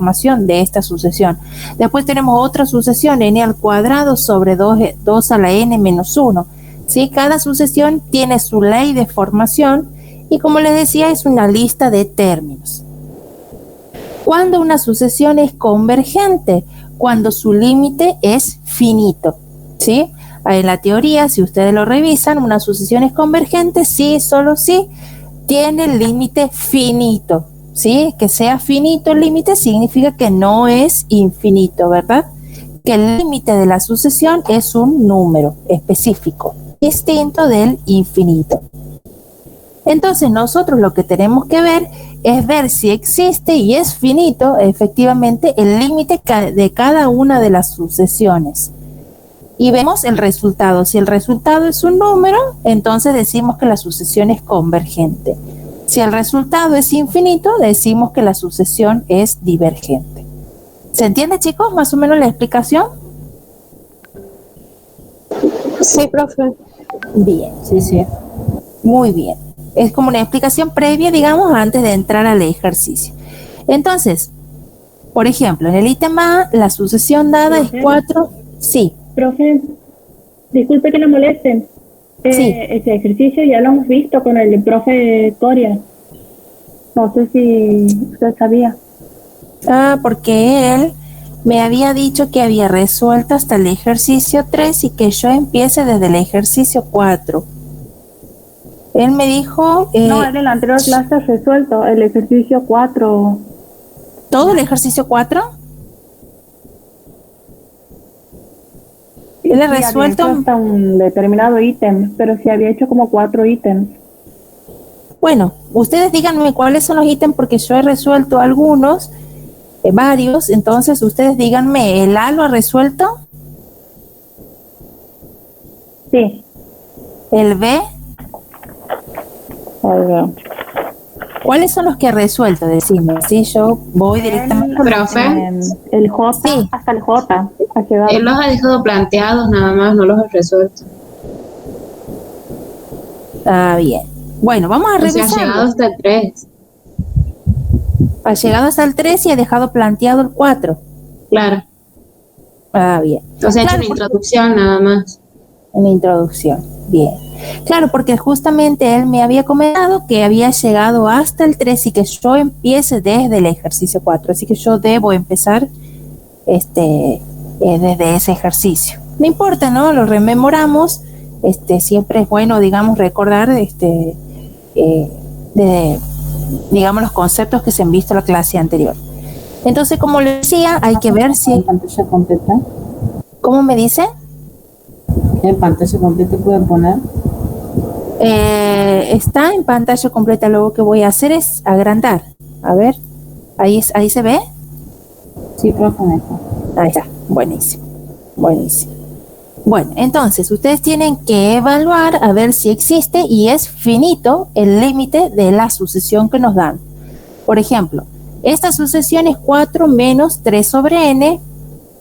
información de esta sucesión. Después tenemos otra sucesión, n al cuadrado sobre 2 a la n menos 1. ¿Sí? Cada sucesión tiene su ley de formación y, como les decía, es una lista de términos. ¿Cuándo una sucesión es convergente? Cuando su límite es finito, ¿sí? En la teoría, si ustedes lo revisan, una sucesión es convergente si, solo si tiene el límite finito, ¿sí? Que sea finito el límite significa que no es infinito, ¿verdad? Que el límite de la sucesión es un número específico, distinto del infinito. Entonces nosotros lo que tenemos que ver es ver si existe y es finito efectivamente el límite de cada una de las sucesiones. Y vemos el resultado. Si el resultado es un número, entonces decimos que la sucesión es convergente. Si el resultado es infinito, decimos que la sucesión es divergente. ¿Se entiende, chicos, más o menos la explicación? Sí, profe. Bien, sí. Muy bien. Es como una explicación previa, digamos, antes de entrar al ejercicio. Entonces, por ejemplo, en el ítem A, la sucesión dada es 4. Sí. Profe, disculpe que lo molesten. Sí. Ese ejercicio ya lo hemos visto con el profe Coria. No sé si usted sabía. Porque él me había dicho que había resuelto hasta el ejercicio 3 y que yo empiece desde el ejercicio 4. Él me dijo... no, en la anterior clase ha resuelto el ejercicio 4. ¿Todo el ejercicio 4? Él ha resuelto... hasta un determinado ítem, pero sí había hecho como 4 ítems. Bueno, ustedes díganme cuáles son los ítems porque yo he resuelto algunos, varios, entonces ustedes díganme, ¿el A lo ha resuelto? Sí. ¿El B? ¿Cuáles son los que ha resuelto? Decime, ¿sí? Yo voy directamente. Profe. El J, sí. Hasta el J. Él los ha dejado planteados nada más, no los ha resuelto. Está bien. Bueno, vamos a revisar. Ha llegado hasta el 3. Ha llegado hasta el 3 y ha dejado planteado el 4. Claro. Bien. O sea, ha hecho una introducción nada más. Una introducción, bien. Claro, porque justamente él me había comentado que había llegado hasta el 3 y que yo empiece desde el ejercicio 4, así que yo debo empezar desde ese ejercicio. No importa, ¿no? Lo rememoramos, siempre es bueno, digamos, recordar digamos, los conceptos que se han visto en la clase anterior. Entonces, como les decía, hay que ver si... ¿En pantalla completa? ¿Cómo me dice? ¿En pantalla completa pueden poner? Está en pantalla completa. Luego que voy a hacer es agrandar. A ver, ahí se ve. Sí, profe, mejor. Ahí está, buenísimo. Bueno, entonces ustedes tienen que evaluar a ver si existe y es finito el límite de la sucesión que nos dan. Por ejemplo, esta sucesión es 4 menos 3 sobre n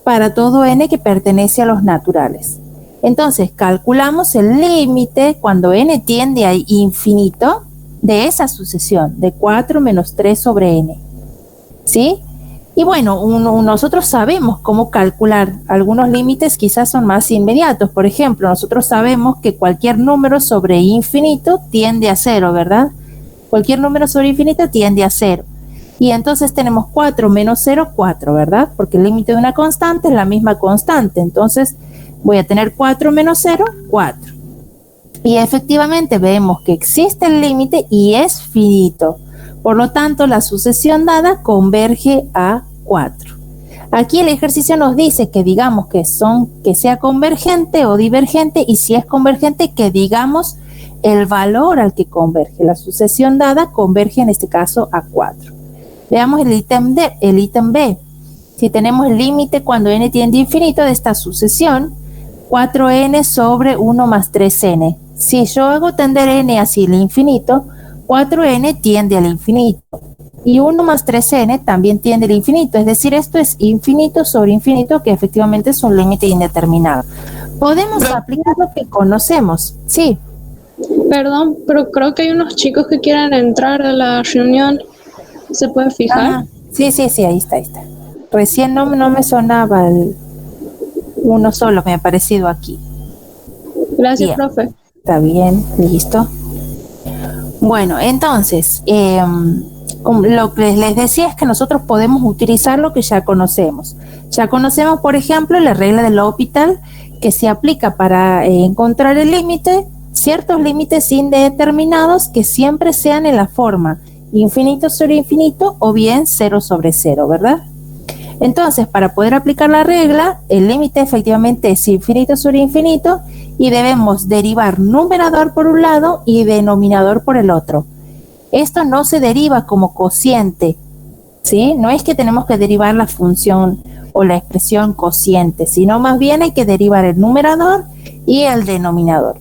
para todo n que pertenece a los naturales. Entonces, calculamos el límite cuando n tiende a infinito de esa sucesión, de 4 menos 3 sobre n. ¿Sí? Y bueno, nosotros sabemos cómo calcular algunos límites, quizás son más inmediatos. Por ejemplo, nosotros sabemos que cualquier número sobre infinito tiende a 0, ¿verdad? Cualquier número sobre infinito tiende a 0. Y entonces tenemos 4 menos 0, 4, ¿verdad? Porque el límite de una constante es la misma constante. Entonces voy a tener 4 menos 0, 4. Y efectivamente vemos que existe el límite y es finito. Por lo tanto, la sucesión dada converge a 4. Aquí el ejercicio nos dice que digamos que sea convergente o divergente, y si es convergente, que digamos el valor al que converge. La sucesión dada converge en este caso a 4. Veamos el ítem B. Si tenemos el límite cuando n tiende a infinito de esta sucesión, 4n sobre 1 más 3n. Si yo hago tender n hacia el infinito, 4n tiende al infinito. Y 1 más 3n también tiende al infinito. Es decir, esto es infinito sobre infinito, que efectivamente es un límite indeterminado. Podemos aplicar lo que conocemos. Sí. Perdón, pero creo que hay unos chicos que quieren entrar a la reunión. ¿Se puede fijar? Sí, ahí está. Recién no me sonaba uno solo, me ha aparecido aquí. Gracias, Bien. profe. Está bien, listo. Bueno, entonces, como lo que les decía es que nosotros podemos utilizar lo que ya conocemos. Ya conocemos, por ejemplo, la regla del L'Hopital, que se aplica para encontrar el límite, ciertos límites indeterminados que siempre sean en la forma infinito sobre infinito o bien 0 sobre 0, ¿verdad? Entonces, para poder aplicar la regla, el límite efectivamente es infinito sobre infinito y debemos derivar numerador por un lado y denominador por el otro. Esto no se deriva como cociente, ¿sí? No es que tenemos que derivar la función o la expresión cociente, sino más bien hay que derivar el numerador y el denominador.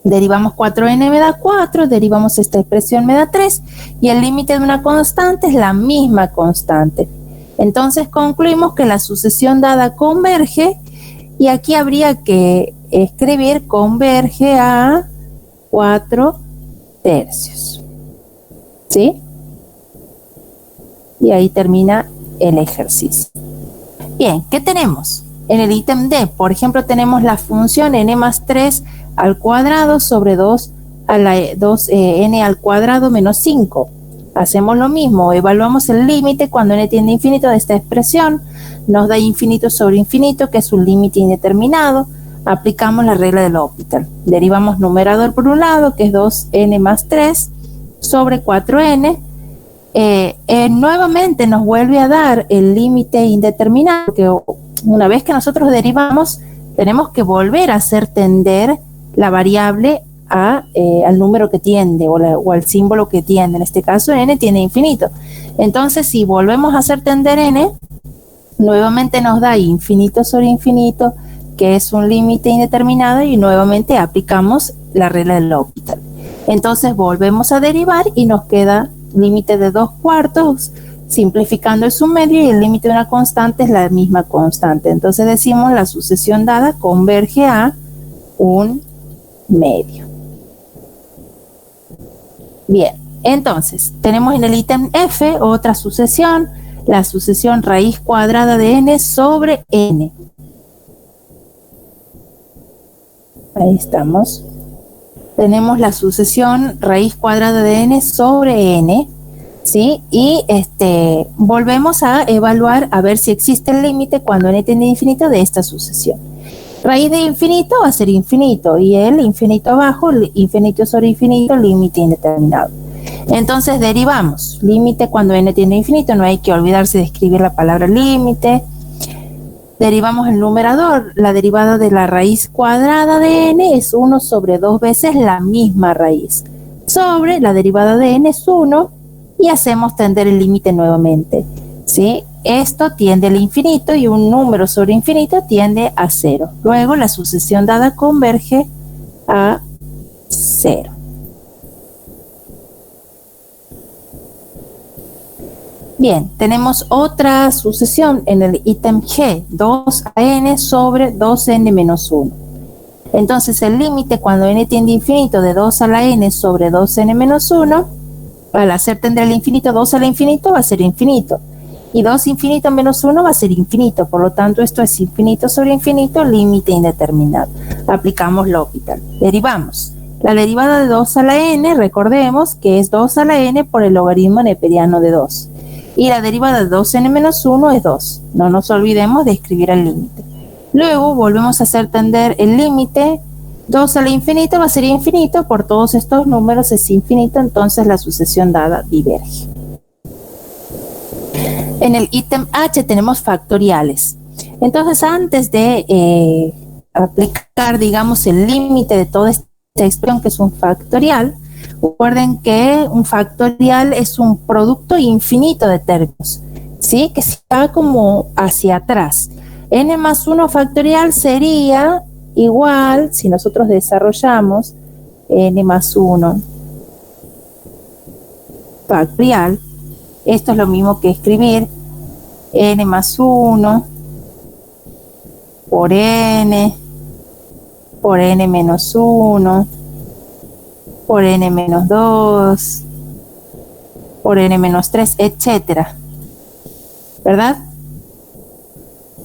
Derivamos 4n me da 4, derivamos esta expresión me da 3 y el límite de una constante es la misma constante. Entonces concluimos que la sucesión dada converge y aquí habría que escribir converge a 4 tercios. ¿Sí? Y ahí termina el ejercicio. Bien, ¿qué tenemos? En el ítem D, por ejemplo, tenemos la función n más 3 al cuadrado sobre 2 a la 2n al cuadrado menos 5. Hacemos lo mismo, evaluamos el límite cuando n tiende a infinito de esta expresión, nos da infinito sobre infinito, que es un límite indeterminado, aplicamos la regla del L'Hopital. Derivamos numerador por un lado, que es 2n más 3, sobre 4n, nuevamente nos vuelve a dar el límite indeterminado, que una vez que nosotros derivamos, tenemos que volver a hacer tender la variable al número que tiende o al símbolo que tiende. En este caso n tiene infinito. Entonces si volvemos a hacer tender n, nuevamente nos da infinito sobre infinito, que es un límite indeterminado, y nuevamente aplicamos la regla del L'Hopital. Entonces volvemos a derivar y nos queda límite de 2 cuartos, simplificando el submedio, y el límite de una constante es la misma constante. Entonces decimos la sucesión dada converge a 1 medio. Bien, entonces tenemos en el ítem F otra sucesión, la sucesión raíz cuadrada de n sobre n. Ahí estamos. Tenemos la sucesión raíz cuadrada de n sobre n, ¿sí? Y volvemos a evaluar a ver si existe el límite cuando n tiende a infinito de esta sucesión. Raíz de infinito va a ser infinito y el infinito abajo, infinito sobre infinito, límite indeterminado. Entonces derivamos límite cuando n tiende a infinito, no hay que olvidarse de escribir la palabra límite. Derivamos el numerador, la derivada de la raíz cuadrada de n es 1 sobre 2 veces la misma raíz, sobre la derivada de n es 1 y hacemos tender el límite nuevamente, ¿sí? Esto tiende al infinito y un número sobre infinito tiende a 0. Luego la sucesión dada converge a 0. Bien, tenemos otra sucesión en el ítem G, 2n sobre 2n menos 1. Entonces el límite cuando n tiende a infinito de 2 a la n sobre 2n menos 1, al hacer tender el infinito 2 al infinito va a ser infinito. Y 2 infinito menos 1 va a ser infinito, por lo tanto esto es infinito sobre infinito, límite indeterminado. Aplicamos L'Hopital. Derivamos. La derivada de 2 a la n, recordemos que es 2 a la n por el logaritmo neperiano de 2. Y la derivada de 2n menos 1 es 2. No nos olvidemos de escribir el límite. Luego volvemos a hacer tender el límite. 2 al infinito va a ser infinito, por todos estos números es infinito, entonces la sucesión dada diverge. En el ítem H tenemos factoriales. Entonces antes de aplicar, digamos, el límite de toda esta expresión que es un factorial, recuerden que un factorial es un producto infinito de términos, ¿sí? Que se va como hacia atrás. N más 1 factorial sería igual, si nosotros desarrollamos N más 1 factorial, esto es lo mismo que escribir N más 1 por N menos 1 por n menos 2, por n menos 3, etcétera. ¿verdad?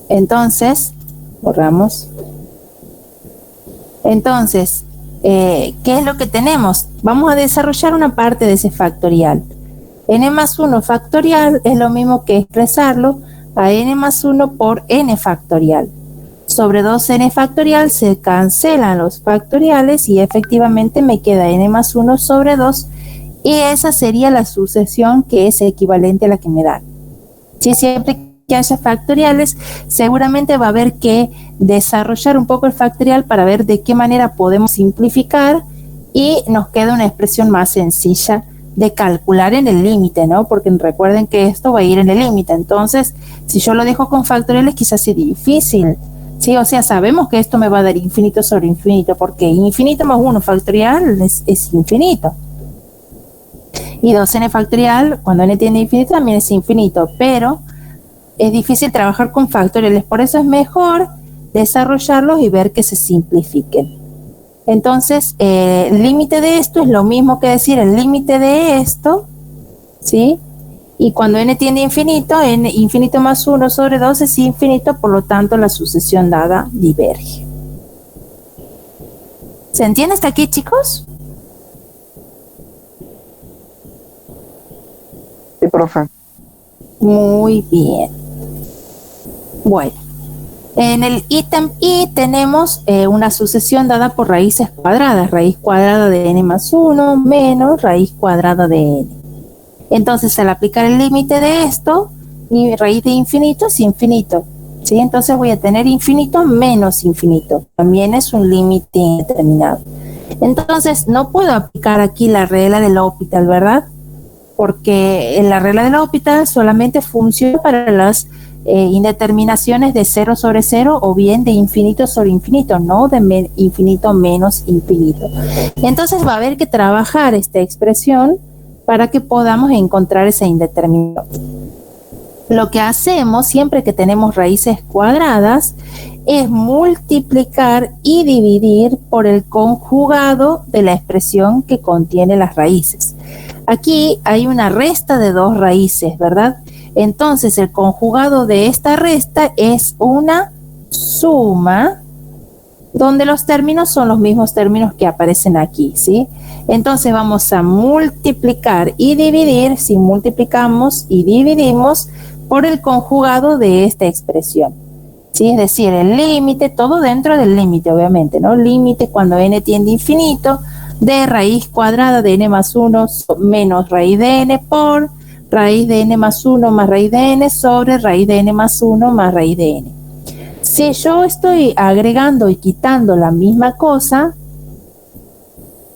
Entonces, borramos. Entonces, ¿qué es lo que tenemos? Vamos a desarrollar una parte de ese factorial. N más 1 factorial es lo mismo que expresarlo a N más 1 por N factorial. Sobre 2N factorial se cancelan los factoriales y efectivamente me queda N más 1 sobre 2 y esa sería la sucesión que es equivalente a la que me dan. Si siempre que haya factoriales, seguramente va a haber que desarrollar un poco el factorial para ver de qué manera podemos simplificar y nos queda una expresión más sencilla de calcular en el límite, ¿no? Porque recuerden que esto va a ir en el límite. Entonces, si yo lo dejo con factoriales, quizás sea difícil, ¿sí? O sea, sabemos que esto me va a dar infinito sobre infinito, porque infinito más 1 factorial es infinito. Y 2n factorial, cuando n tiene infinito, también es infinito, pero es difícil trabajar con factoriales, por eso es mejor desarrollarlos y ver que se simplifiquen. Entonces, el límite de esto es lo mismo que decir el límite de esto, ¿sí? Y cuando n tiende a infinito, n infinito más 1 sobre 2 es infinito, por lo tanto la sucesión dada diverge. ¿Se entiende hasta aquí, chicos? Sí, profe. Muy bien. Bueno, en el ítem I tenemos una sucesión dada por raíces cuadradas, raíz cuadrada de n más 1 menos raíz cuadrada de n. Entonces, al aplicar el límite de esto, mi raíz de infinito es infinito, ¿sí? Entonces voy a tener infinito menos infinito. También es un límite indeterminado. Entonces, no puedo aplicar aquí la regla del L'Hopital, ¿verdad? Porque la regla del L'Hopital solamente funciona para las indeterminaciones de 0 sobre 0 o bien de infinito sobre infinito, no de infinito menos infinito. Entonces va a haber que trabajar esta expresión para que podamos encontrar esa indeterminación. Lo que hacemos siempre que tenemos raíces cuadradas es multiplicar y dividir por el conjugado de la expresión que contiene las raíces. Aquí hay una resta de dos raíces, ¿verdad? Entonces el conjugado de esta resta es una suma donde los términos son los mismos términos que aparecen aquí, ¿sí? Entonces vamos a multiplicar y dividir, si multiplicamos y dividimos por el conjugado de esta expresión, ¿sí? Es decir, el límite, todo dentro del límite, obviamente, ¿no? Límite cuando n tiende a infinito de raíz cuadrada de n más 1 menos raíz de n por raíz de n más 1 más raíz de n sobre raíz de n más 1 más raíz de n. Si yo estoy agregando y quitando la misma cosa,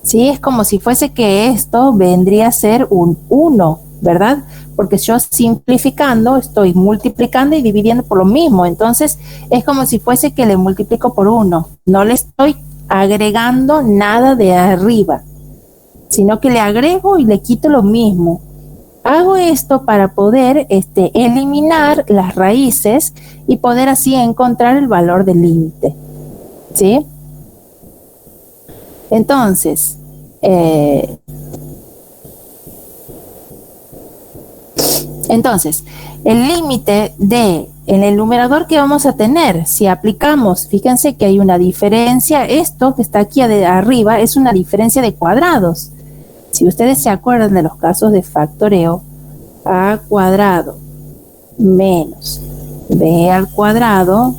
¿sí? Es como si fuese que esto vendría a ser un 1, ¿verdad? Porque yo simplificando estoy multiplicando y dividiendo por lo mismo. Entonces es como si fuese que le multiplico por 1. No le estoy agregando nada de arriba, sino que le agrego y le quito lo mismo. Hago esto para poder eliminar las raíces y poder así encontrar el valor del límite, ¿sí? Entonces, el límite en el numerador que vamos a tener, si aplicamos, fíjense que hay una diferencia, esto que está aquí arriba es una diferencia de cuadrados. Si ustedes se acuerdan de los casos de factoreo, a cuadrado menos b al cuadrado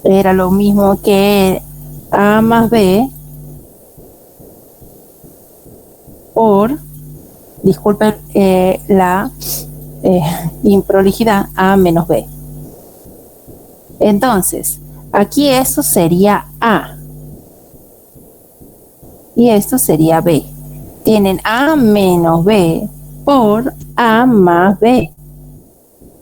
era lo mismo que a más b por, disculpen la improlijidad, a menos b. Entonces, aquí eso sería a y esto sería b. Tienen a menos b por a más b.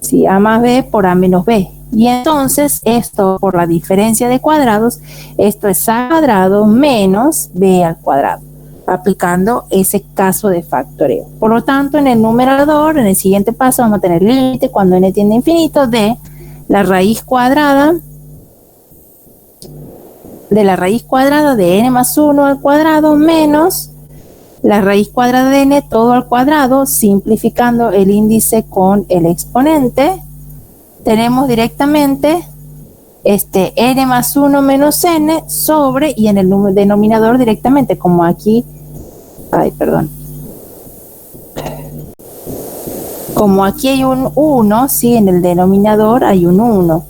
Sí, a más b por a menos b. Y entonces esto por la diferencia de cuadrados, esto es a cuadrado menos b al cuadrado, aplicando ese caso de factoreo. Por lo tanto, en el numerador, en el siguiente paso, vamos a tener límite cuando n tiende a infinito de la raíz cuadrada de n más 1 al cuadrado menos la raíz cuadrada de n todo al cuadrado, simplificando el índice con el exponente, tenemos directamente n más 1 menos n sobre, y en el denominador directamente, como aquí, como aquí hay un 1, ¿sí? En el denominador hay un 1.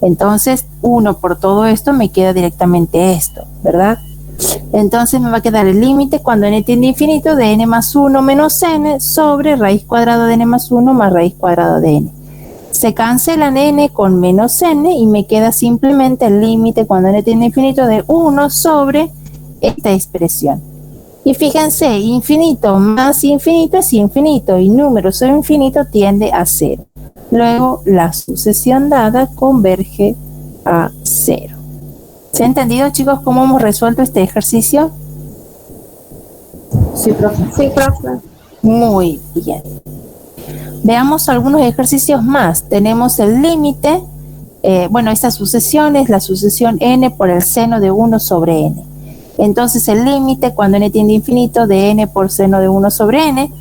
Entonces, 1 por todo esto me queda directamente esto, ¿verdad? Entonces me va a quedar el límite cuando n tiende a infinito de n más 1 menos n sobre raíz cuadrada de n más 1 más raíz cuadrada de n. Se cancelan n con menos n y me queda simplemente el límite cuando n tiende a infinito de 1 sobre esta expresión. Y fíjense, infinito más infinito es infinito y número sobre infinito tiende a 0. Luego la sucesión dada converge a 0. ¿Se ha entendido, chicos, cómo hemos resuelto este ejercicio? Sí, profe. Sí, profe. Muy bien. Veamos algunos ejercicios más. Tenemos el límite, esta sucesión es la sucesión n por el seno de 1 sobre n. Entonces el límite cuando n tiende a infinito de n por seno de 1 sobre n,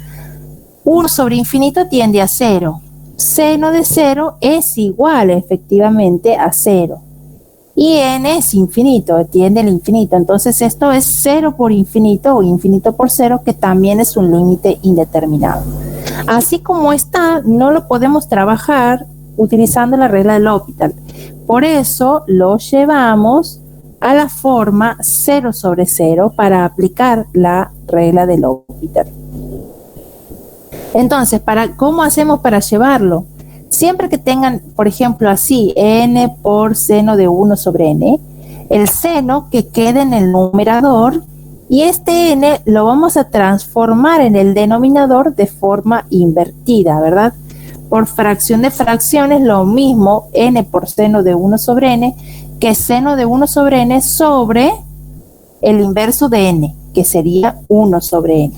1 sobre infinito tiende a 0. Seno de 0 es igual efectivamente a 0. Y n es infinito, tiende al infinito. Entonces esto es 0 por infinito o infinito por 0, que también es un límite indeterminado. Así como está, no lo podemos trabajar utilizando la regla de L'Hopital. Por eso lo llevamos a la forma 0 sobre 0 para aplicar la regla de L'Hopital. Entonces, ¿cómo hacemos para llevarlo? Siempre que tengan, por ejemplo, así, n por seno de 1 sobre n, el seno que quede en el numerador, y este n lo vamos a transformar en el denominador de forma invertida, ¿verdad? Por fracción de fracciones, lo mismo n por seno de 1 sobre n, que seno de 1 sobre n sobre el inverso de n, que sería 1 sobre n.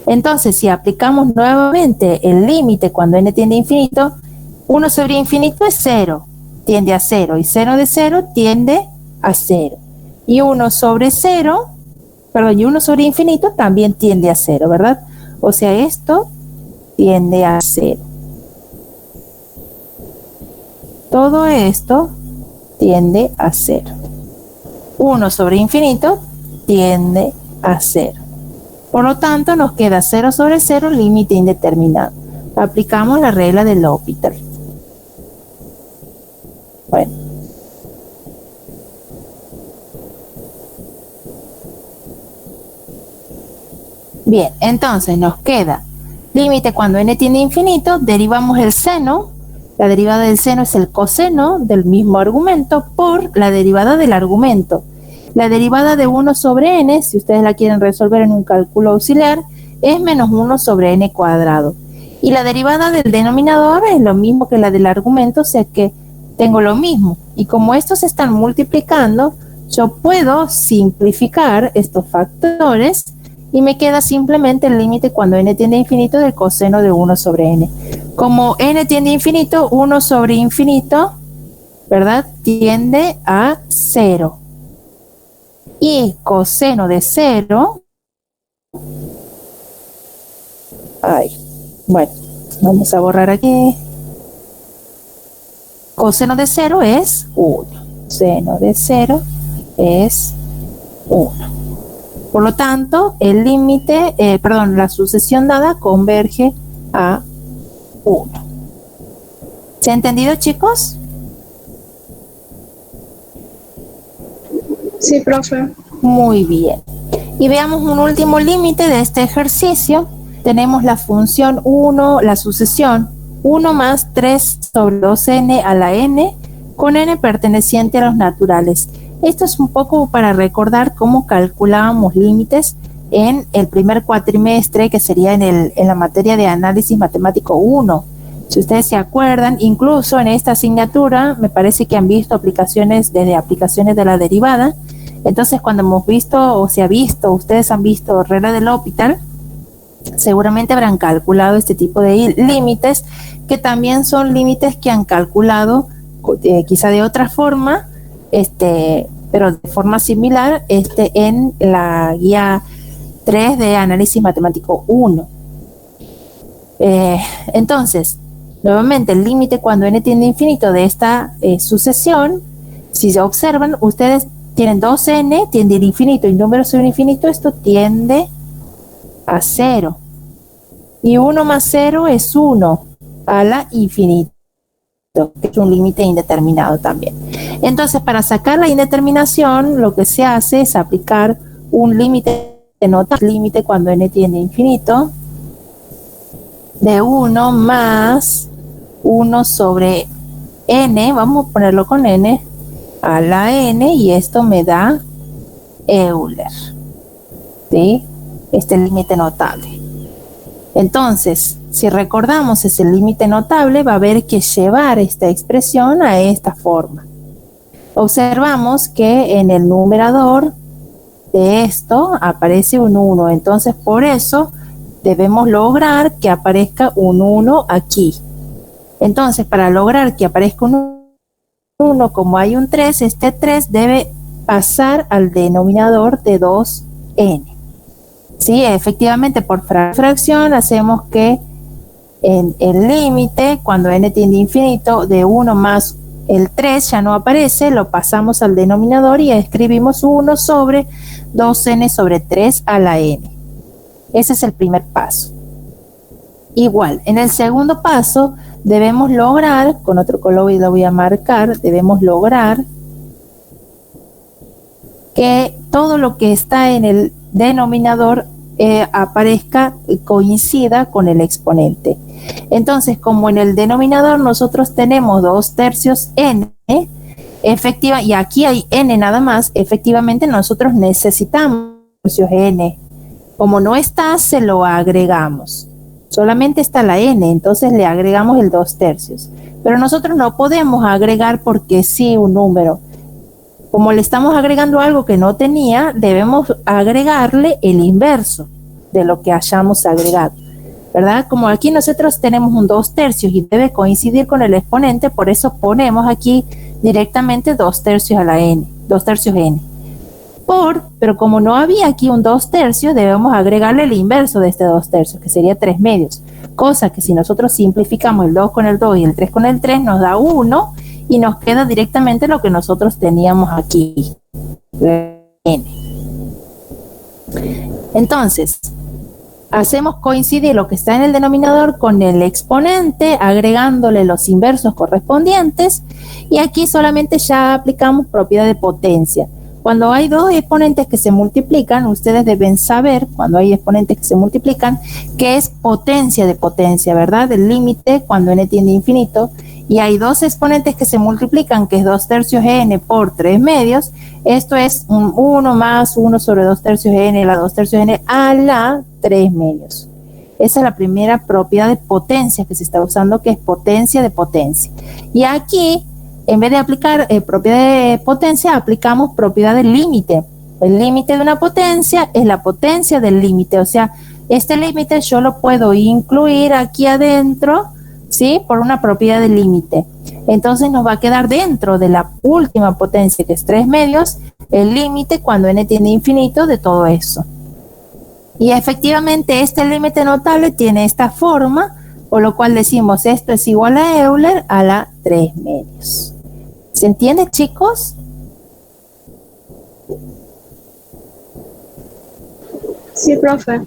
Entonces, si aplicamos nuevamente el límite cuando n tiende a infinito, 1 sobre infinito es 0, tiende a 0, y seno de 0 tiende a 0. Y 1 sobre infinito también tiende a 0, ¿verdad? O sea, esto tiende a 0. Todo esto tiende a 0. 1 sobre infinito tiende a 0. Por lo tanto, nos queda 0 sobre 0, límite indeterminado. Aplicamos la regla de L'Hopital. Bueno. Bien, entonces nos queda límite cuando n tiende a infinito, derivamos el seno. La derivada del seno es el coseno del mismo argumento por la derivada del argumento. La derivada de 1 sobre n, si ustedes la quieren resolver en un cálculo auxiliar, es menos 1 sobre n cuadrado. Y la derivada del denominador es lo mismo que la del argumento, o sea que tengo lo mismo. Y como estos se están multiplicando, yo puedo simplificar estos factores y me queda simplemente el límite cuando n tiende a infinito del coseno de 1 sobre n. Como n tiende a infinito, 1 sobre infinito, ¿verdad? Tiende a 0. Y coseno de 0, vamos a borrar aquí. Coseno de 0 es 1. Seno de 0 es 1. Por lo tanto, el límite, la sucesión dada converge a 1. ¿Se ha entendido, chicos? Sí, profe. Muy bien. Y veamos un último límite de este ejercicio. Tenemos la función 1, la sucesión 1 más 3 sobre 2n a la n, con n perteneciente a los naturales. Esto es un poco para recordar cómo calculábamos límites en el primer cuatrimestre, que sería en la materia de análisis matemático 1. Si ustedes se acuerdan, incluso en esta asignatura, me parece que han visto aplicaciones de la derivada. Entonces, cuando hemos visto, o se ha visto, ustedes han visto regla de L'Hopital, seguramente habrán calculado este tipo de límites, que también son límites que han calculado quizá de otra forma, pero de forma similar, en la guía 3 de análisis matemático 1. Entonces, Nuevamente, el límite cuando n tiende a infinito de esta sucesión, si se observan, ustedes tienen 2n, tiende al infinito, y número sobre infinito, esto tiende a 0. Y 1 más 0 es 1 a la infinito, que es un límite indeterminado también. Entonces, para sacar la indeterminación, lo que se hace es aplicar un límite notable, límite cuando n tiende a infinito, de 1 más 1 sobre n, vamos a ponerlo con n, a la n, y esto me da Euler, ¿sí? Este límite notable. Entonces, si recordamos ese límite notable, va a haber que llevar esta expresión a esta forma. Observamos que en el numerador de esto aparece un 1, entonces por eso debemos lograr que aparezca un 1 aquí. Entonces, para lograr que aparezca un 1, como hay un 3, este 3 debe pasar al denominador de 2n. Sí, efectivamente, por fracción hacemos que en el límite, cuando n tiende a infinito, de 1 más el 3 ya no aparece, lo pasamos al denominador y escribimos 1 sobre 2n sobre 3 a la n. Ese es el primer paso. Igual, en el segundo paso debemos lograr, con otro color lo voy a marcar, debemos lograr que todo lo que está en el denominador aparezca y coincida con el exponente. Entonces, como en el denominador nosotros tenemos 2/3 n, efectiva, y aquí hay n nada más, efectivamente nosotros necesitamos n. Como no está, se lo agregamos. Solamente está la n, entonces le agregamos el 2/3. Pero nosotros no podemos agregar porque sí un número. Como le estamos agregando algo que no tenía, debemos agregarle el inverso de lo que hayamos agregado, ¿verdad? Como aquí nosotros tenemos un 2/3 y debe coincidir con el exponente, por eso ponemos aquí directamente 2/3 a la n, 2/3 n. Pero como no había aquí un 2/3, debemos agregarle el inverso de este 2/3, que sería 3/2. Cosa que si nosotros simplificamos el 2 con el 2 y el 3 con el 3, nos da 1 y nos queda directamente lo que nosotros teníamos aquí, n. Entonces, hacemos coincidir lo que está en el denominador con el exponente, agregándole los inversos correspondientes, y aquí solamente ya aplicamos propiedad de potencia. Cuando hay dos exponentes que se multiplican, ustedes deben saber, cuando hay exponentes que se multiplican, que es potencia de potencia, ¿verdad? El límite cuando n tiende a infinito, y hay dos exponentes que se multiplican, que es 2/3 n por 3/2, esto es un 1 más 1 sobre 2/3 n, la 2/3 n a la 3/2. Esa es la primera propiedad de potencia que se está usando, que es potencia de potencia. Y aquí, en vez de aplicar propiedad de potencia, aplicamos propiedad del límite. El límite de una potencia es la potencia del límite, o sea, este límite yo lo puedo incluir aquí adentro, ¿sí? Por una propiedad del límite. Entonces nos va a quedar dentro de la última potencia, que es 3/2, el límite cuando n tiende a infinito de todo eso. Y efectivamente este límite notable tiene esta forma, por lo cual decimos esto es igual a Euler a la 3/2. ¿Se entiende, chicos? Sí, profe.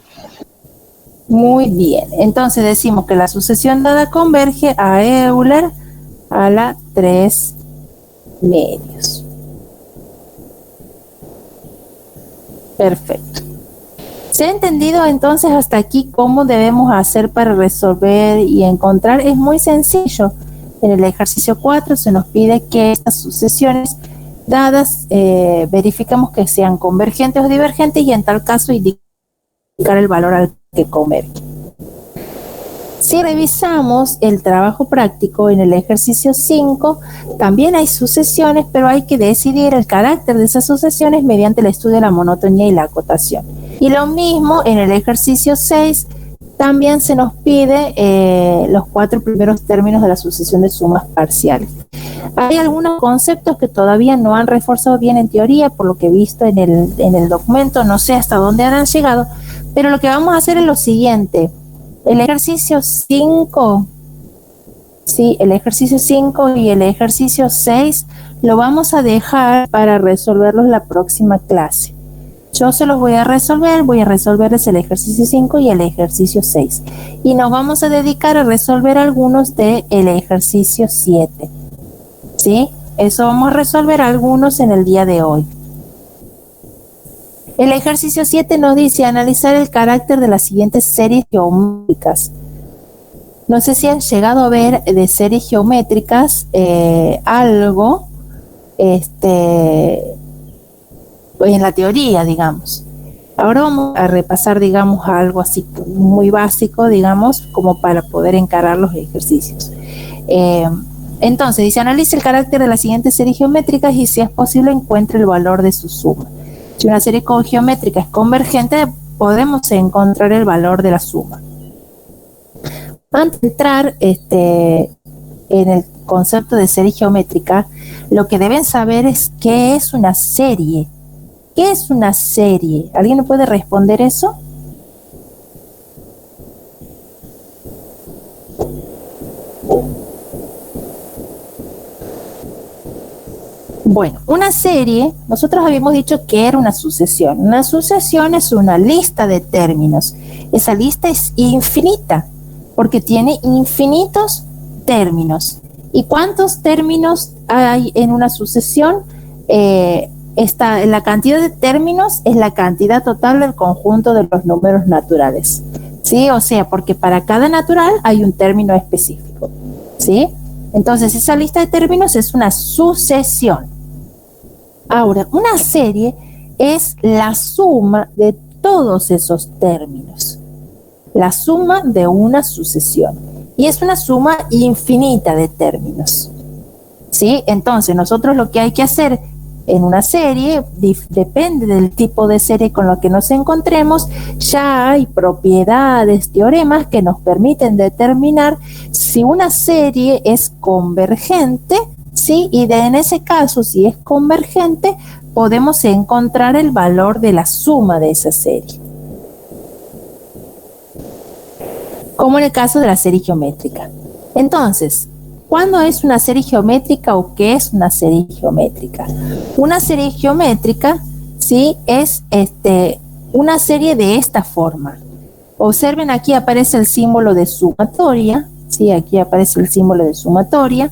Muy bien. Entonces decimos que la sucesión dada converge a Euler a la 3/2. Perfecto. ¿Se ha entendido entonces hasta aquí cómo debemos hacer para resolver y encontrar? Es muy sencillo. En el ejercicio 4 se nos pide que estas sucesiones dadas verificamos que sean convergentes o divergentes, y en tal caso indicar el valor al que converge. Si revisamos el trabajo práctico en el ejercicio 5, también hay sucesiones, pero hay que decidir el carácter de esas sucesiones mediante el estudio de la monotonía y la acotación. Y lo mismo en el ejercicio 6, también se nos pide los 4 primeros términos de la sucesión de sumas parciales. Hay algunos conceptos que todavía no han reforzado bien en teoría, por lo que he visto en el documento, no sé hasta dónde habrán llegado, pero lo que vamos a hacer es lo siguiente. El ejercicio 5 Sí, el ejercicio 5 y el ejercicio 6 lo vamos a dejar para resolverlos la próxima clase. Yo se los voy a resolverles el ejercicio 5 y el ejercicio 6. Y nos vamos a dedicar a resolver algunos del ejercicio 7. ¿Sí? Eso vamos a resolver algunos en el día de hoy. El ejercicio 7 nos dice analizar el carácter de las siguientes series geométricas. No sé si han llegado a ver de series geométricas algo en la teoría, digamos. Ahora vamos a repasar, digamos, algo así muy básico, digamos, como para poder encarar los ejercicios. Entonces, dice, analice el carácter de las siguientes series geométricas y si es posible encuentre el valor de su suma. Si una serie geométrica es convergente, podemos encontrar el valor de la suma. Antes de entrar en el concepto de serie geométrica, lo que deben saber es qué es una serie. ¿Qué es una serie? ¿Alguien me puede responder eso? Bueno, una serie, nosotros habíamos dicho que era una sucesión. Una sucesión es una lista de términos. Esa lista es infinita, porque tiene infinitos términos. ¿Y cuántos términos hay en una sucesión? La cantidad de términos es la cantidad total del conjunto de los números naturales. ¿Sí? O sea, porque para cada natural hay un término específico. ¿Sí? Entonces, esa lista de términos es una sucesión. Ahora, una serie es la suma de todos esos términos. La suma de una sucesión. Y es una suma infinita de términos. ¿Sí? Entonces, nosotros lo que hay que hacer en una serie, depende del tipo de serie con lo que nos encontremos, ya hay propiedades, teoremas que nos permiten determinar si una serie es convergente, ¿sí? Y en ese caso, si es convergente, podemos encontrar el valor de la suma de esa serie. Como en el caso de la serie geométrica. Entonces, ¿cuándo es una serie geométrica o qué es una serie geométrica? Una serie geométrica, ¿sí? Es una serie de esta forma. Observen, aquí aparece el símbolo de sumatoria, ¿sí? Aquí aparece el símbolo de sumatoria.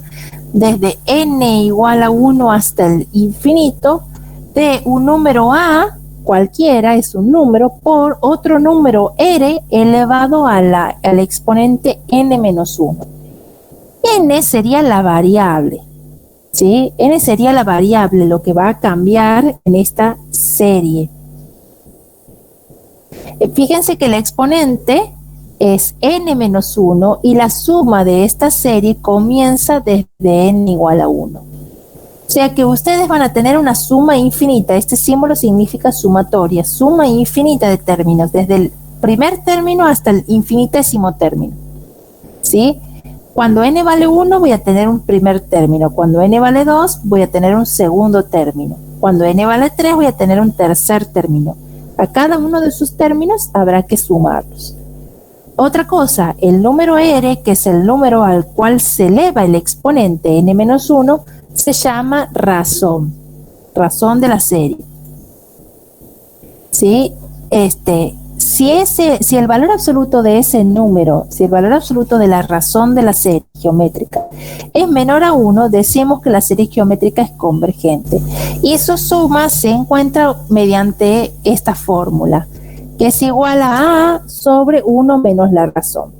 Desde n igual a 1 hasta el infinito, de un número a, cualquiera es un número, por otro número r elevado al exponente n menos 1. N sería la variable, ¿sí? N sería la variable, lo que va a cambiar en esta serie. Fíjense que el exponente es n menos 1 y la suma de esta serie comienza desde n igual a 1. O sea que ustedes van a tener una suma infinita. Este símbolo significa sumatoria, suma infinita de términos, desde el primer término hasta el infinitésimo término, ¿sí? Cuando n vale 1 voy a tener un primer término, cuando n vale 2 voy a tener un segundo término, cuando n vale 3 voy a tener un tercer término. A cada uno de sus términos habrá que sumarlos. Otra cosa, el número r, que es el número al cual se eleva el exponente n-1, se llama razón de la serie. ¿Sí? Si el valor absoluto de ese número, si el valor absoluto de la razón de la serie geométrica es menor a 1, decimos que la serie geométrica es convergente. Y su suma se encuentra mediante esta fórmula, que es igual a sobre 1 menos la razón.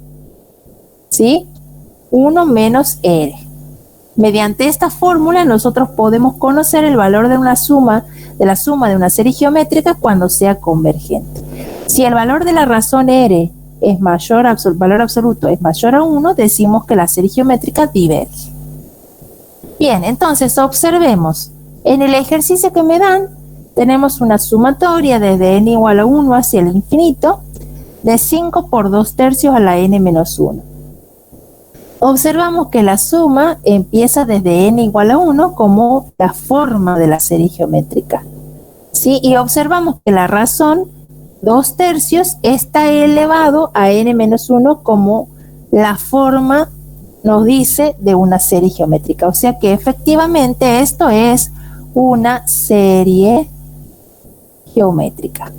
¿Sí? 1 menos r. Mediante esta fórmula nosotros podemos conocer el valor de la suma de una serie geométrica cuando sea convergente. Si el valor de la razón r es mayor, el valor absoluto es mayor a 1, decimos que la serie geométrica diverge. Bien, entonces observemos. En el ejercicio que me dan, tenemos una sumatoria desde n igual a 1 hacia el infinito de 5 por 2 tercios a la n menos 1. Observamos que la suma empieza desde n igual a 1 como la forma de la serie geométrica. ¿Sí? Y observamos que la razón 2 tercios está elevado a n menos 1 como la forma nos dice de una serie geométrica. O sea que efectivamente esto es una serie geométrica.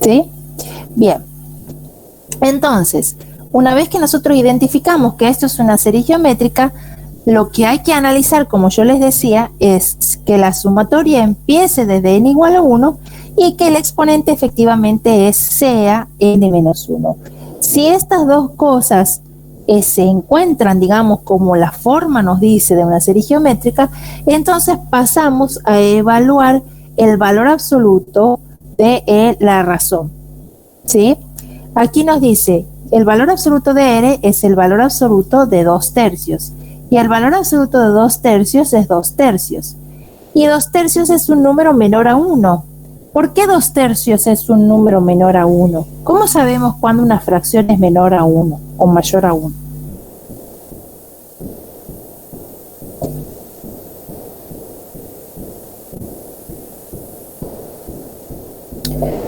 ¿Sí? Bien. Entonces, una vez que nosotros identificamos que esto es una serie geométrica, lo que hay que analizar, como yo les decía, es que la sumatoria empiece desde n igual a 1 y que el exponente efectivamente sea n-1. Si estas dos cosas se encuentran, digamos, como la forma nos dice de una serie geométrica, entonces pasamos a evaluar el valor absoluto de la razón. ¿Sí? Aquí nos dice, el valor absoluto de R es el valor absoluto de 2/3. Y el valor absoluto de 2/3 es 2/3. Y 2/3 es un número menor a 1. ¿Por qué 2/3 es un número menor a 1? ¿Cómo sabemos cuándo una fracción es menor a 1 o mayor a 1?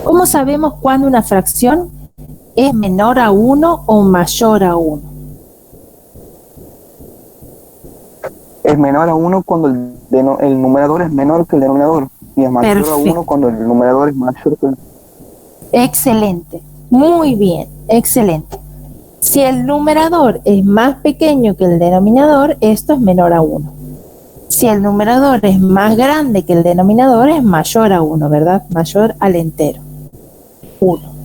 ¿Cómo sabemos cuándo una fracción es menor a 1 o mayor a 1? Es menor a 1 cuando el numerador es menor que el denominador. Y es mayor a 1 cuando el numerador es mayor que el... Excelente, muy bien, excelente. Si el numerador es más pequeño que el denominador, esto es menor a 1. Si el numerador es más grande que el denominador, es mayor a 1, ¿verdad? Mayor al entero. 1.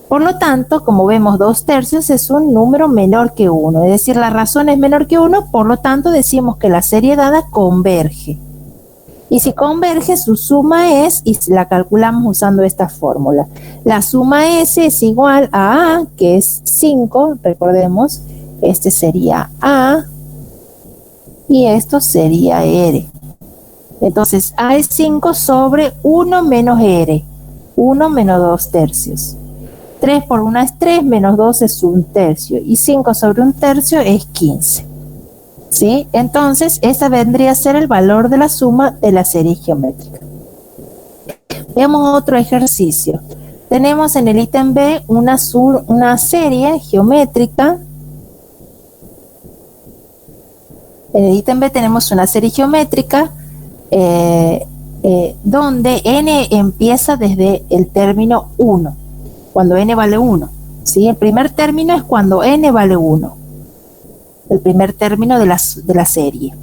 Por lo tanto, como vemos, 2/3 es un número menor que 1, es decir, la razón es menor que 1, por lo tanto decimos que la serie dada converge. Y si converge, su suma es, y la calculamos usando esta fórmula. La suma S es igual a A, que es 5, recordemos, este sería A, y esto sería R. Entonces, A es 5 sobre 1 menos R, 1 menos 2/3. 3 por 1 es 3, menos 2 es 1/3, y 5 sobre 1/3 es 15. ¿Sí? Entonces, ese vendría a ser el valor de la suma de la serie geométrica. Veamos otro ejercicio. Tenemos en el ítem B una serie geométrica. En el ítem B tenemos una serie geométrica donde n empieza desde el término 1. Cuando n vale 1, ¿sí? El primer término es cuando n vale 1, el primer término de la serie.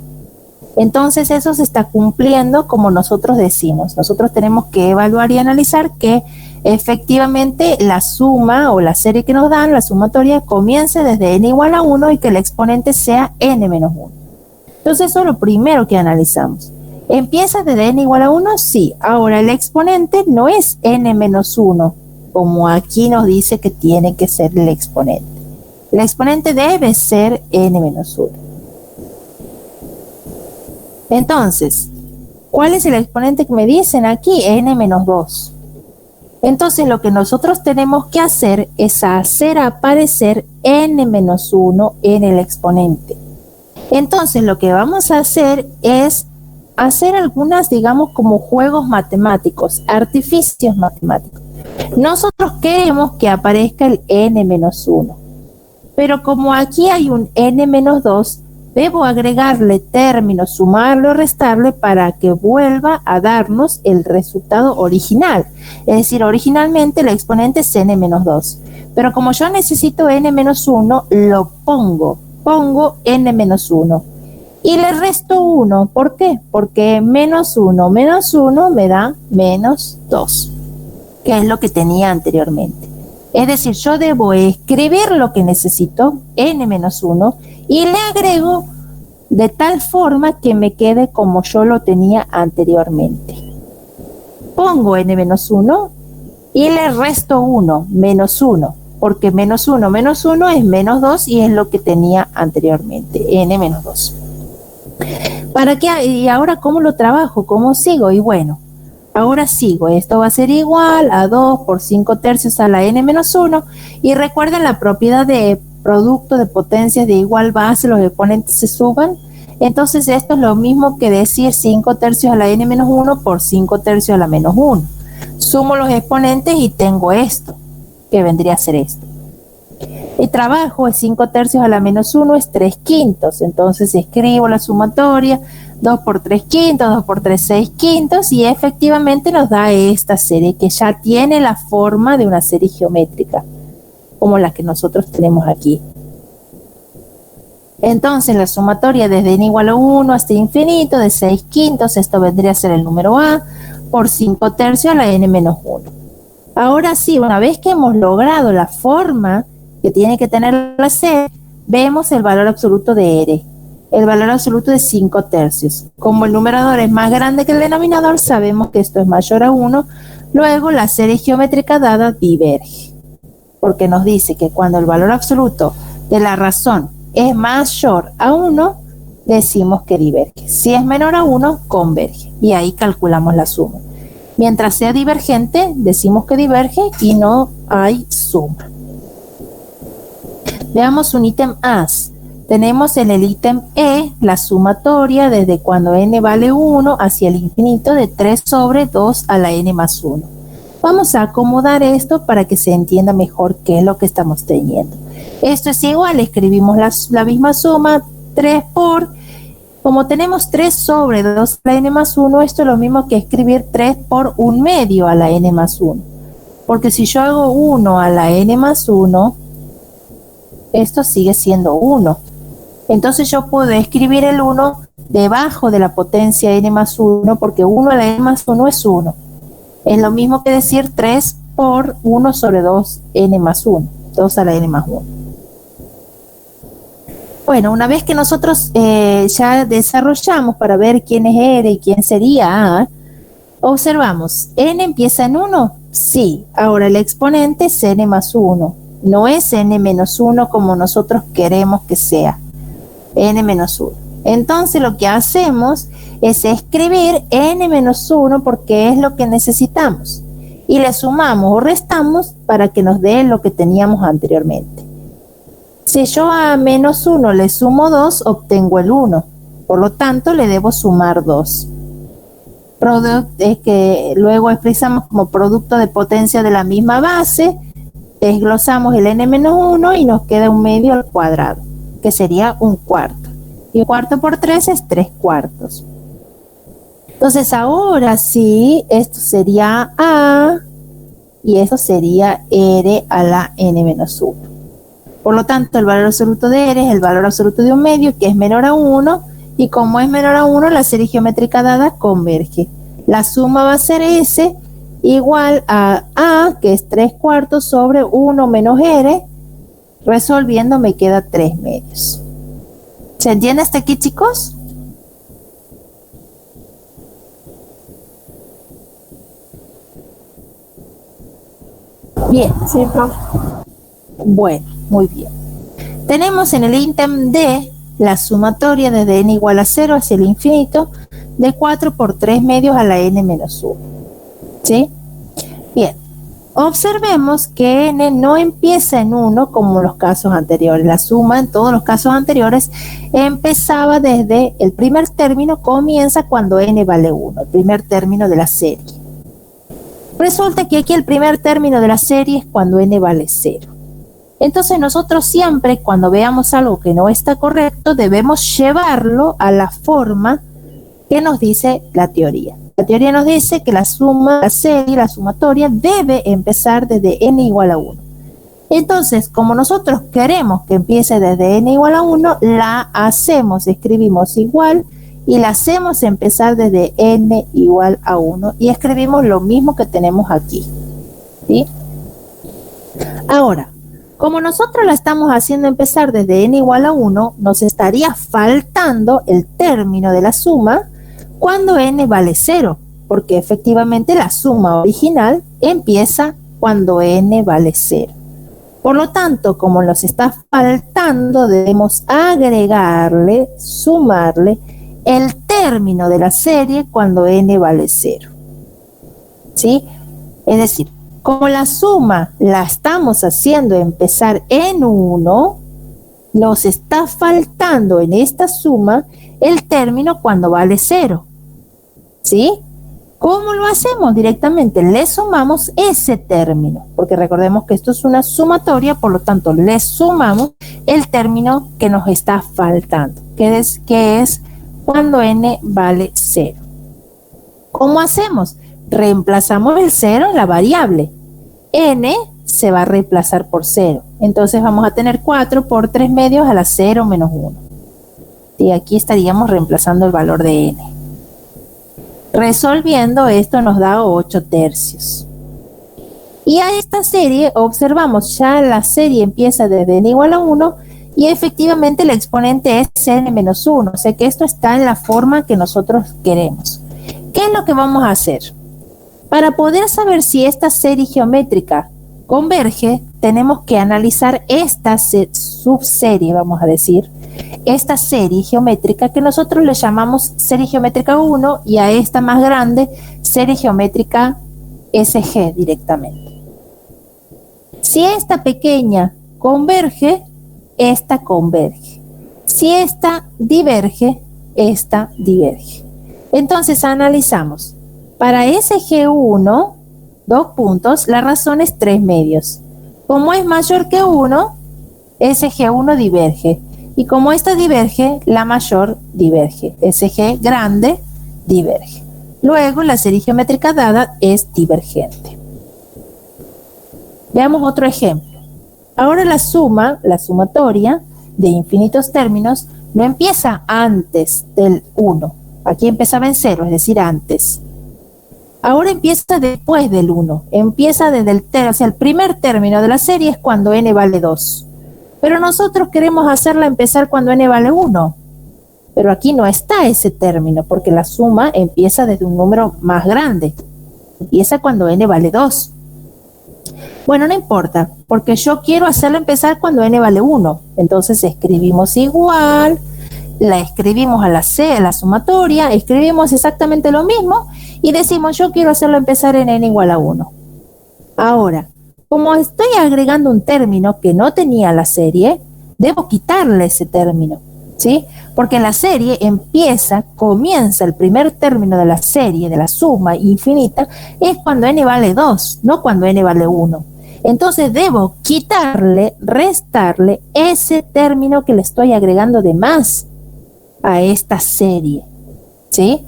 Entonces eso se está cumpliendo como nosotros decimos. Nosotros tenemos que evaluar y analizar que efectivamente la suma o la serie que nos dan, la sumatoria, comience desde n igual a 1 y que el exponente sea n menos 1. Entonces eso es lo primero que analizamos. ¿Empieza desde n igual a 1? Sí. Ahora el exponente no es n menos 1, como aquí nos dice que tiene que ser el exponente. El exponente debe ser n menos 1. Entonces, ¿cuál es el exponente que me dicen aquí? N menos 2. Entonces, lo que nosotros tenemos que hacer es hacer aparecer n menos 1 en el exponente. Entonces, lo que vamos a hacer es hacer algunas, digamos, como juegos matemáticos, artificios matemáticos. Nosotros queremos que aparezca el n menos 1, pero como aquí hay un n menos 2, debo agregarle términos, sumarlo, restarle para que vuelva a darnos el resultado original. Es decir, originalmente el exponente es n menos 2, pero como yo necesito n menos 1, lo pongo n menos 1 y le resto 1. ¿Por qué? Porque menos 1 me da menos 2. Que es lo que tenía anteriormente. Es decir, yo debo escribir lo que necesito, n-1, y le agrego de tal forma que me quede como yo lo tenía anteriormente. Pongo n-1 y le resto 1, menos 1, porque menos 1 es menos 2 y es lo que tenía anteriormente, n-2. ¿Para qué? ¿Y ahora cómo lo trabajo? ¿Cómo sigo? Y bueno, ahora sigo, esto va a ser igual a 2 por 5/3 a la n-1, y recuerden la propiedad de producto de potencias de igual base, los exponentes se suban. Entonces esto es lo mismo que decir 5/3 a la n-1 por 5/3 a la menos 1. Sumo los exponentes y tengo esto. que vendría a ser esto. El trabajo es 5 tercios a la menos 1 es 3 quintos. Entonces escribo la sumatoria, 2 por 3 quintos, 2 por 3, 6 quintos, y efectivamente nos da esta serie que ya tiene la forma de una serie geométrica, como la que nosotros tenemos aquí. Entonces la sumatoria desde n igual a 1 hasta infinito de 6 quintos, esto vendría a ser el número a, por 5 tercios a la n menos 1. Ahora sí, una vez que hemos logrado la forma que tiene que tener la serie, vemos el valor absoluto de r. El valor absoluto de 5 tercios. Como el numerador es más grande que el denominador, sabemos que esto es mayor a 1, luego la serie geométrica dada diverge. Porque nos dice que cuando el valor absoluto de la razón es mayor a 1, decimos que diverge. Si es menor a 1, converge. Y ahí calculamos la suma. Mientras sea divergente, decimos que diverge y no hay suma. Veamos un ítem A. Tenemos en el ítem E la sumatoria desde cuando n vale 1 hacia el infinito de 3 sobre 2 a la n más 1. Vamos a acomodar esto para que se entienda mejor qué es lo que estamos teniendo. Esto es igual, escribimos la misma suma, 3 por, como tenemos 3 sobre 2 a la n más 1, esto es lo mismo que escribir 3 por 1 medio a la n más 1. Porque si yo hago 1 a la n más 1, esto sigue siendo 1. Entonces yo puedo escribir el 1 debajo de la potencia n más 1, porque 1 a la n más 1 es 1. Es lo mismo que decir 3 por 1 sobre 2 n más 1, 2 a la n más 1. Bueno, una vez que nosotros ya desarrollamos para ver quién es R y quién sería A, observamos, ¿n empieza en 1? Sí. Ahora el exponente es n más 1. No es n menos 1 como nosotros queremos que sea. N menos 1. Entonces lo que hacemos es escribir n menos 1 porque es lo que necesitamos. Y le sumamos o restamos para que nos dé lo que teníamos anteriormente. Si yo a menos 1 le sumo 2, obtengo el 1. Por lo tanto, le debo sumar 2. Es que luego expresamos como producto de potencia de la misma base. Desglosamos el n menos 1 y nos queda 1 medio al cuadrado, que sería 1 cuarto. Y 1 cuarto por 3 es 3 cuartos. Entonces ahora sí, esto sería A y esto sería R a la n menos 1. Por lo tanto, el valor absoluto de R es el valor absoluto de 1 medio, que es menor a 1, y como es menor a 1, la serie geométrica dada converge. La suma va a ser S igual a A, que es 3 cuartos sobre 1 menos R. Resolviendo me queda 3 medios. ¿Se entiende hasta aquí, chicos? Bien. Sí, profe. Bueno, muy bien. Tenemos en el ítem D la sumatoria desde n igual a 0 hacia el infinito de 4 por 3 medios a la n menos 1. ¿Sí? Bien. Observemos que n no empieza en 1 como en los casos anteriores. La suma en todos los casos anteriores empezaba desde el primer término, comienza cuando n vale 1, el primer término de la serie. Resulta que aquí el primer término de la serie es cuando n vale 0. Entonces nosotros siempre cuando veamos algo que no está correcto debemos llevarlo a la forma que nos dice la teoría. La teoría nos dice que la suma, la serie, la sumatoria debe empezar desde n igual a 1. Entonces, como nosotros queremos que empiece desde n igual a 1, la hacemos, escribimos igual y la hacemos empezar desde n igual a 1 y escribimos lo mismo que tenemos aquí. ¿Sí? Ahora, como nosotros la estamos haciendo empezar desde n igual a 1, nos estaría faltando el término de la suma cuando n vale 0, porque efectivamente la suma original empieza cuando n vale 0. Por lo tanto, como nos está faltando, debemos agregarle, sumarle el término de la serie cuando n vale 0. ¿Sí? Es decir, como la suma la estamos haciendo empezar en 1, nos está faltando en esta suma el término cuando vale 0. ¿Sí? ¿Cómo lo hacemos? Directamente le sumamos ese término, porque recordemos que esto es una sumatoria, por lo tanto le sumamos el término que nos está faltando, que es cuando n vale 0. ¿Cómo hacemos? Reemplazamos el 0 en la variable. N se va a reemplazar por 0. Entonces vamos a tener 4 por 3 medios a la 0 menos 1. Y aquí estaríamos reemplazando el valor de n. Resolviendo esto nos da 8 tercios. Y a esta serie observamos, ya la serie empieza desde n igual a 1 y efectivamente el exponente es n menos 1. O sea que esto está en la forma que nosotros queremos. ¿Qué es lo que vamos a hacer? Para poder saber si esta serie geométrica converge, tenemos que analizar esta subserie, vamos a decir, esta serie geométrica que nosotros le llamamos serie geométrica 1 y a esta más grande, serie geométrica SG directamente. Si esta pequeña converge, esta converge. Si esta diverge, esta diverge. Entonces analizamos. Para SG1, 2 puntos, la razón es 3 medios. Como es mayor que 1, SG1 diverge. Y como esta diverge, la mayor diverge. SG grande diverge. Luego, la serie geométrica dada es divergente. Veamos otro ejemplo. Ahora la sumatoria de infinitos términos, no empieza antes del 1. Aquí empezaba en 0, es decir, antes. Ahora empieza después del 1. Empieza desde el primer término de la serie es cuando n vale 2. Pero nosotros queremos hacerla empezar cuando n vale 1. Pero aquí no está ese término, porque la suma empieza desde un número más grande. Empieza cuando n vale 2. Bueno, no importa, porque yo quiero hacerla empezar cuando n vale 1. Entonces escribimos igual, la escribimos a la sumatoria, escribimos exactamente lo mismo y decimos yo quiero hacerlo empezar en n igual a 1. Ahora, como estoy agregando un término que no tenía la serie, debo quitarle ese término, ¿sí? Porque la serie comienza el primer término de la serie, de la suma infinita, es cuando n vale 2, no cuando n vale 1. Entonces debo restarle ese término que le estoy agregando de más a esta serie, ¿sí?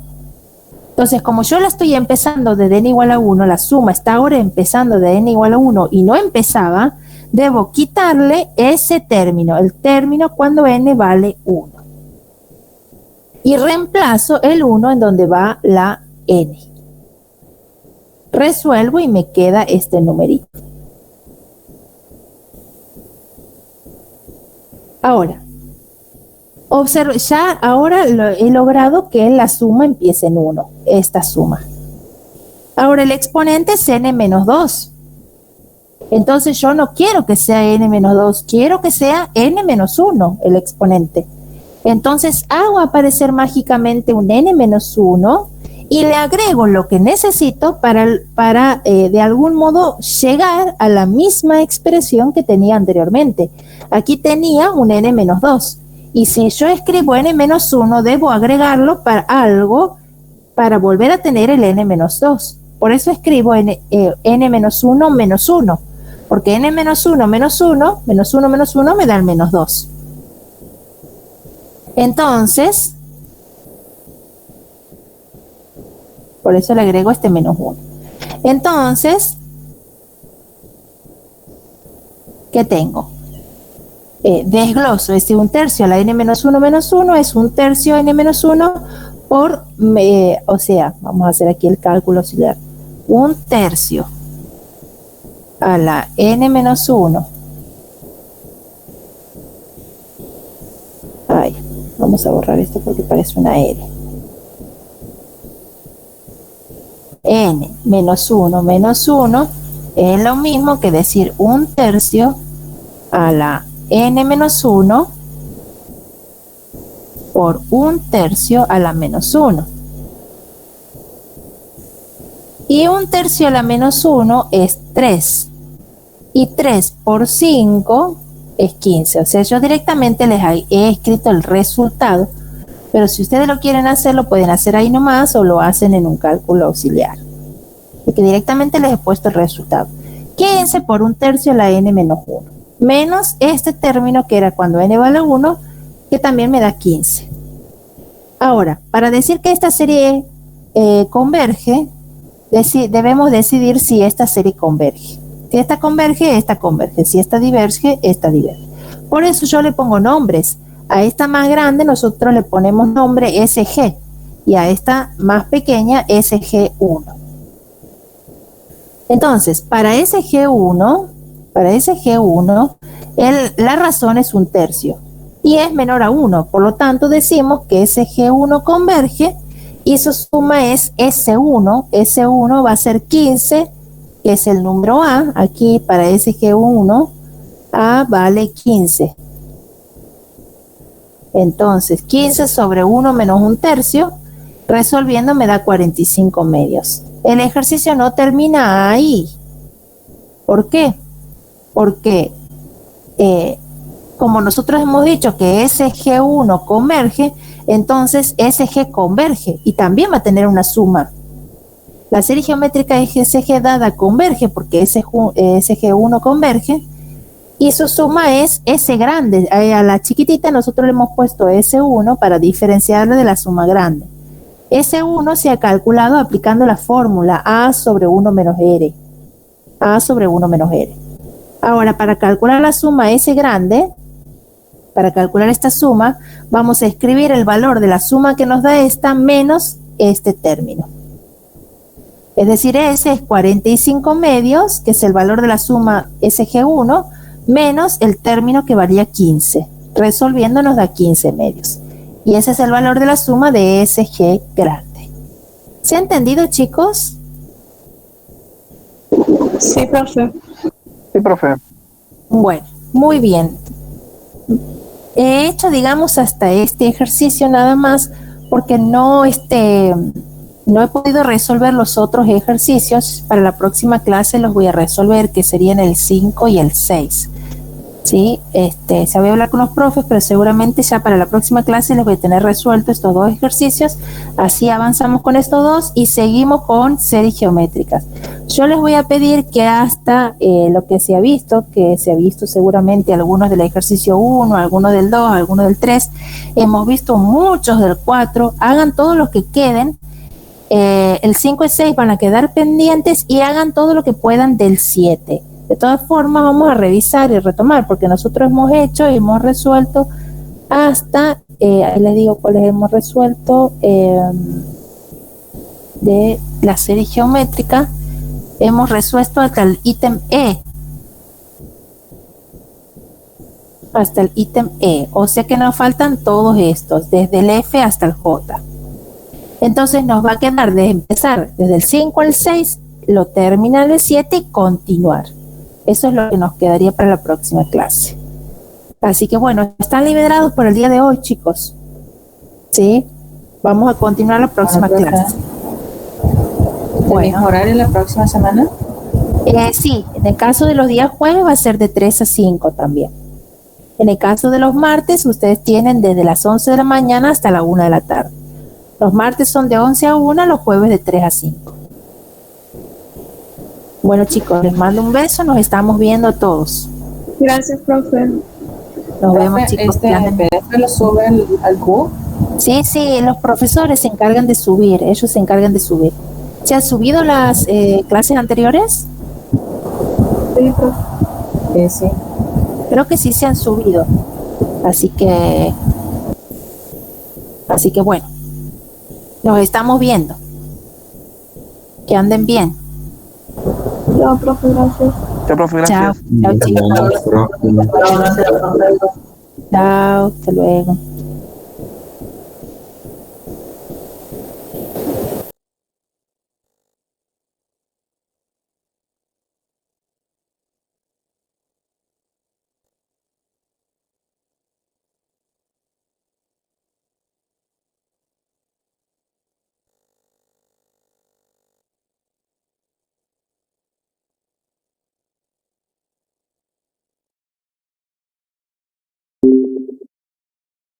Entonces, como yo la estoy empezando desde n igual a 1, la suma está ahora empezando de n igual a 1 y no empezaba, debo quitarle ese término, el término cuando n vale 1. Y reemplazo el 1 en donde va la n. Resuelvo y me queda este numerito. Ahora, observo, ya ahora he logrado que la suma empiece en 1, esta suma. Ahora el exponente es n menos 2. Entonces yo no quiero que sea n menos 2, quiero que sea n menos 1 el exponente. Entonces hago aparecer mágicamente un n menos 1 y le agrego lo que necesito para de algún modo llegar a la misma expresión que tenía anteriormente. Aquí tenía un n menos 2. Y si yo escribo n menos 1, debo agregarlo para algo para volver a tener el n menos 2. Por eso escribo n menos 1 menos 1. Porque n menos 1 menos 1, menos 1 menos 1 me da el menos 2. Entonces, por eso le agrego este menos 1. Entonces, ¿qué tengo? Desgloso, es decir, un tercio a la n menos 1 es un tercio n menos 1 por, o sea, vamos a hacer aquí el cálculo auxiliar, un tercio a la n menos 1. Ay, vamos a borrar esto porque parece una R. N menos 1 es lo mismo que decir un tercio a la n menos 1 por un tercio a la menos 1. Y un tercio a la menos 1 es 3. Y 3 por 5 es 15. O sea, yo directamente les he escrito el resultado Pero si ustedes lo quieren hacer, lo pueden hacer ahí nomás o lo hacen en un cálculo auxiliar. Porque directamente les he puesto el resultado. Quédense por 1/3 a la n menos 1. Menos este término que era cuando n vale 1, que también me da 15. Ahora, para decir que esta serie converge, debemos decidir si esta serie converge. Si esta converge, esta converge. Si esta diverge, esta diverge. Por eso yo le pongo nombres. A esta más grande nosotros le ponemos nombre SG y a esta más pequeña SG1. Entonces, para SG1, la razón es 1/3 y es menor a 1. Por lo tanto, decimos que SG1 converge y su suma es S1. S1 va a ser 15, que es el número A. Aquí para SG1, A vale 15. Entonces, 15 sobre 1 menos 1/3, resolviendo me da 45 medios. El ejercicio no termina ahí. ¿Por qué? Porque como nosotros hemos dicho que SG1 converge, entonces SG converge y también va a tener una suma. La serie geométrica SG dada converge porque SG1 converge y su suma es S grande. A la chiquitita nosotros le hemos puesto S1 para diferenciarle de la suma grande. S1 se ha calculado aplicando la fórmula A sobre 1 menos R. A sobre 1 menos R. Ahora, para calcular la suma S grande, para calcular esta suma, vamos a escribir el valor de la suma que nos da esta menos este término. Es decir, S es 45 medios, que es el valor de la suma SG1, menos el término que varía 15. Resolviendo nos da 15 medios. Y ese es el valor de la suma de SG grande. ¿Se ha entendido, chicos? Sí, profe. Sí, profe. Bueno, muy bien. He hecho, digamos, hasta este ejercicio nada más porque no he podido resolver los otros ejercicios. Para la próxima clase los voy a resolver, que serían el 5 y el 6. ¿Sí? Se voy a hablar con los profes, pero seguramente ya para la próxima clase les voy a tener resuelto estos dos ejercicios. Así avanzamos con estos dos y seguimos con series geométricas. Yo les voy a pedir que hasta lo que se ha visto seguramente algunos del ejercicio 1, algunos del 2, algunos del 3, hemos visto muchos del 4, hagan todos los que queden. El 5 y 6 van a quedar pendientes y hagan todo lo que puedan del 7. De todas formas, vamos a revisar y retomar, porque nosotros hemos hecho y hemos resuelto hasta, ahí les digo cuáles hemos resuelto, de la serie geométrica, hemos resuelto hasta el ítem E. Hasta el ítem E, o sea que nos faltan todos estos, desde el F hasta el J. Entonces nos va a quedar de empezar desde el 5 al 6, lo terminal del 7 y continuar. Eso es lo que nos quedaría para la próxima clase. Así que bueno, están liberados por el día de hoy, chicos. ¿Sí? Vamos a continuar la próxima clase. ¿Tenéis horario la próxima semana? Sí, en el caso de los días jueves va a ser de 3 a 5 también. En el caso de los martes, ustedes tienen desde las 11 de la mañana hasta la 1 de la tarde. Los martes son de 11 a 1, los jueves de 3 a 5. Bueno, chicos, les mando un beso, nos estamos viendo todos. Gracias, profe. Nos vemos, chicos. ¿El PDF lo suben al Q? Sí, los profesores se encargan de subir, ellos se encargan de subir. ¿Se han subido las clases anteriores? Sí, profe. Sí. Creo que sí se han subido. Así que bueno, nos estamos viendo. Que anden bien. Chao, profe, gracias. Chao, profe, gracias. Chao, chicos. Chao, hasta luego.